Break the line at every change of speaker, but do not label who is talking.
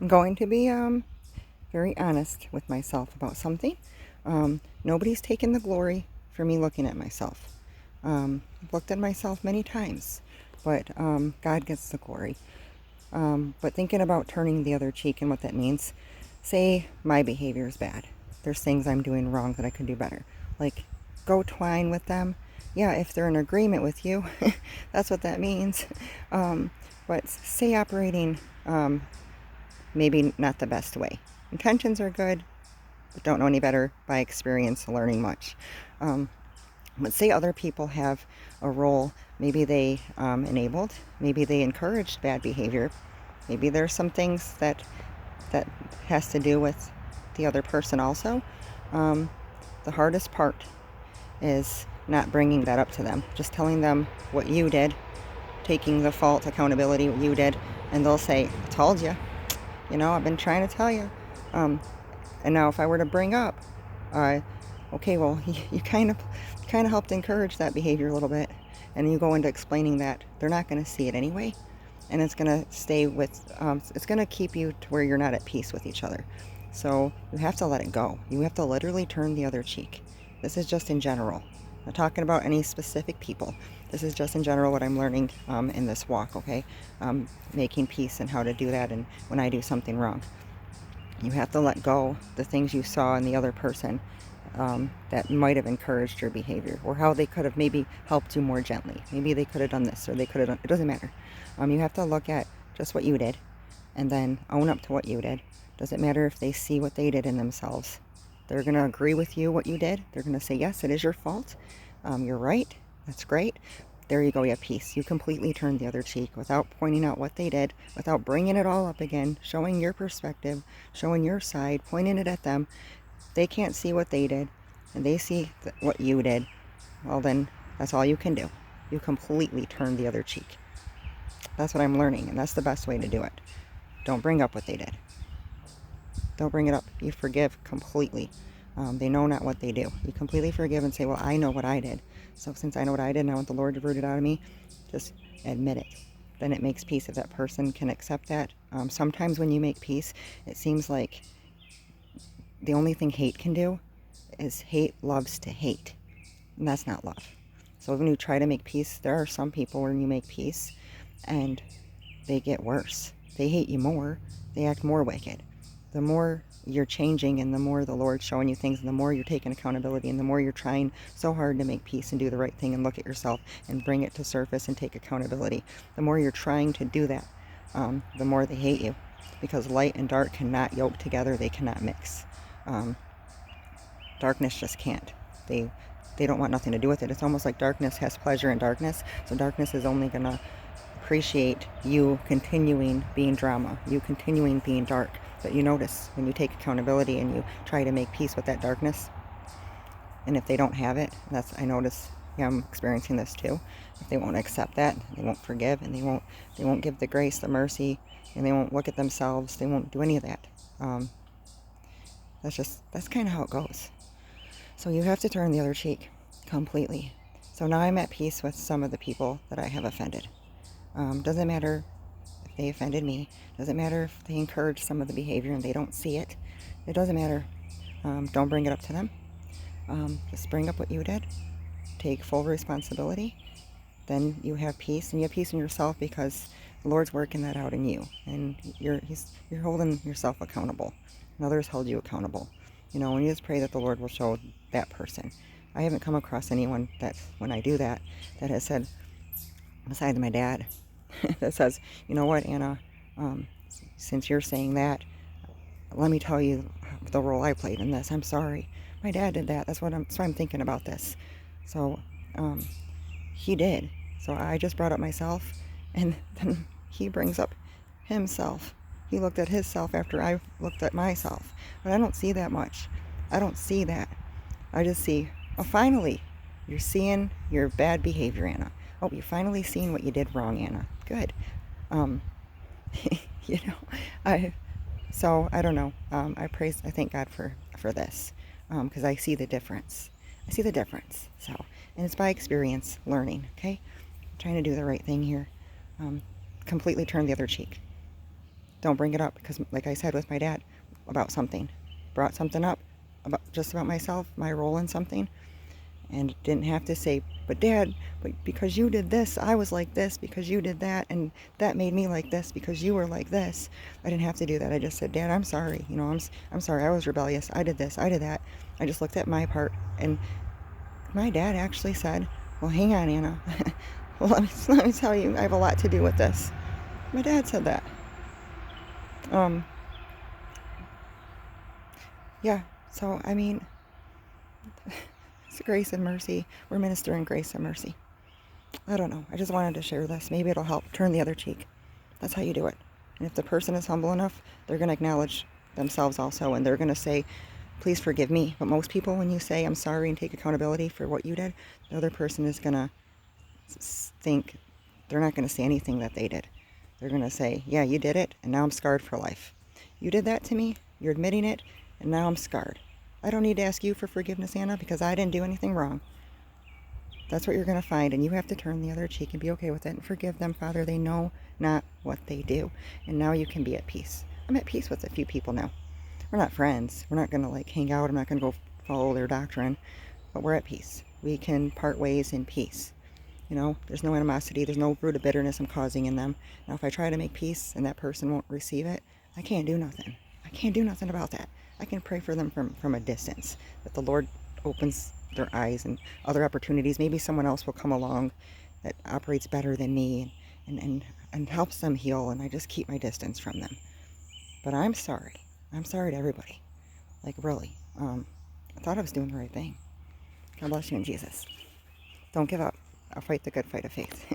I'm going to be very honest with myself about something. Nobody's taken the glory for me looking at myself. I've looked at myself many times, but God gets the glory. But thinking about turning the other cheek and what that means, say my behavior is bad. There's things I'm doing wrong that I could do better. Like, go twine with them. Yeah, if they're in agreement with you, that's what that means. But say operating maybe not the best way. Intentions are good, but don't know any better by experience, learning much. But say other people have a role. Maybe they enabled, maybe they encouraged bad behavior. Maybe there's some things that has to do with the other person also. The hardest part is not bringing that up to them. Just telling them what you did, taking the fault, accountability, what you did, and they'll say, I told you. I've been trying to tell you. And now if I were to bring up, okay, well, you kind of helped encourage that behavior a little bit, and you go into explaining that, they're not going to see it anyway, and it's going to stay with, it's going to keep you to where you're not at peace with each other. So you have to let it go. You have to literally turn the other cheek. This is just in general. I'm not talking about any specific people. This is just in general what I'm learning in this walk, okay? Making peace and how to do that, and when I do something wrong. You have to let go the things you saw in the other person that might have encouraged your behavior, or how they could have maybe helped you more gently. Maybe they could have done this, or they could have done, it doesn't matter. You have to look at just what you did and then own up to what you did. Doesn't matter if they see what they did in themselves. They're going to agree with you what you did. They're going to say, yes, it is your fault. You're right. That's great. There you go. You have peace. You completely turned the other cheek without pointing out what they did, without bringing it all up again, showing your perspective, showing your side, pointing it at them. They can't see what they did, and they see what you did. Well, then that's all you can do. You completely turn the other cheek. That's what I'm learning, and that's the best way to do it. Don't bring up what they did. Don't bring it up. You forgive completely. They know not what they do. You completely forgive and say, well, I know what I did. So since I know what I did and I want the Lord to root it out of me, just admit it. Then it makes peace if that person can accept that. Sometimes when you make peace, it seems like the only thing hate can do is hate loves to hate. And that's not love. So when you try to make peace, there are some people when you make peace and they get worse. They hate you more. They act more wicked. The more you're changing and the more the Lord's showing you things and the more you're taking accountability and the more you're trying so hard to make peace and do the right thing and look at yourself and bring it to surface and take accountability, the more you're trying to do that, the more they hate you, because light and dark cannot yoke together. They cannot mix. Darkness just can't. They don't want nothing to do with it. It's almost like darkness has pleasure in darkness. So darkness is only going to appreciate you continuing being drama, you continuing being dark. But you notice when you take accountability and you try to make peace with that darkness, and if they don't have it, I notice, yeah, I'm experiencing this too. If they won't accept that, they won't forgive, and they won't give the grace, the mercy, and they won't look at themselves. They won't do any of that. That's kind of how it goes. So you have to turn the other cheek completely. So now I'm at peace with some of the people that I have offended. Doesn't matter if they offended me. Doesn't matter if they encourage some of the behavior and they don't see it. It doesn't matter. Don't bring it up to them. Just bring up what you did. Take full responsibility. Then you have peace, and you have peace in yourself because the Lord's working that out in you, and you're holding yourself accountable, and others hold you accountable. And you just pray that the Lord will show that person. I haven't come across anyone that, when I do that, that has said, besides my dad, that says, you know what, Anna, since you're saying that, let me tell you the role I played in this. I'm sorry. My dad did that. That's why I'm thinking about this. So, he did. So I just brought up myself, and then he brings up himself. He looked at himself after I looked at myself. But I don't see that much. I don't see that. I just see, oh, finally, you're seeing your bad behavior, Anna. Oh, you're finally seeing what you did wrong, Anna. Good. you know, I don't know. I thank God for this, because I see the difference. I see the difference. So, and it's by experience, learning. Okay, I'm trying to do the right thing here. Completely turn the other cheek. don't bring it up, because like I said with my dad about something, brought something up about just about myself, my role in something, and didn't have to say, but Dad, but because you did this, I was like this because you did that, and that made me like this because you were like this. I didn't have to do that. I just said, Dad, I'm sorry. You know, I'm sorry. I was rebellious. I did this. I did that. I just looked at my part, and my dad actually said, well, hang on, Anna. Well, let me tell you, I have a lot to do with this. My dad said that. Um, yeah. So I mean, it's grace and mercy. We're ministering grace and mercy. I don't know. I just wanted to share this. Maybe it'll help turn the other cheek. That's how you do it. And if the person is humble enough, they're going to acknowledge themselves also, and they're going to say, please forgive me. But most people, when you say, I'm sorry, and take accountability for what you did, the other person is going to think, they're not going to say anything that they did. They're going to say, yeah, you did it, and now I'm scarred for life. You did that to me, you're admitting it, and now I'm scarred. I don't need to ask you for forgiveness, Anna, because I didn't do anything wrong. That's what you're going to find, and you have to turn the other cheek and be okay with it and forgive them, Father. They know not what they do, and now you can be at peace. I'm at peace with a few people now. We're not friends. We're not going to like hang out. I'm not going to go follow their doctrine, but we're at peace. We can part ways in peace. You know, there's no animosity. There's no root of bitterness I'm causing in them. Now, if I try to make peace and that person won't receive it, I can't do nothing. I can't do nothing about that. I can pray for them from a distance, that the Lord opens their eyes and other opportunities. Maybe someone else will come along that operates better than me and helps them heal, and I just keep my distance from them. But I'm sorry. I'm sorry to everybody. Like, really. I thought I was doing the right thing. God bless you in Jesus. Don't give up. I'll fight the good fight of faith.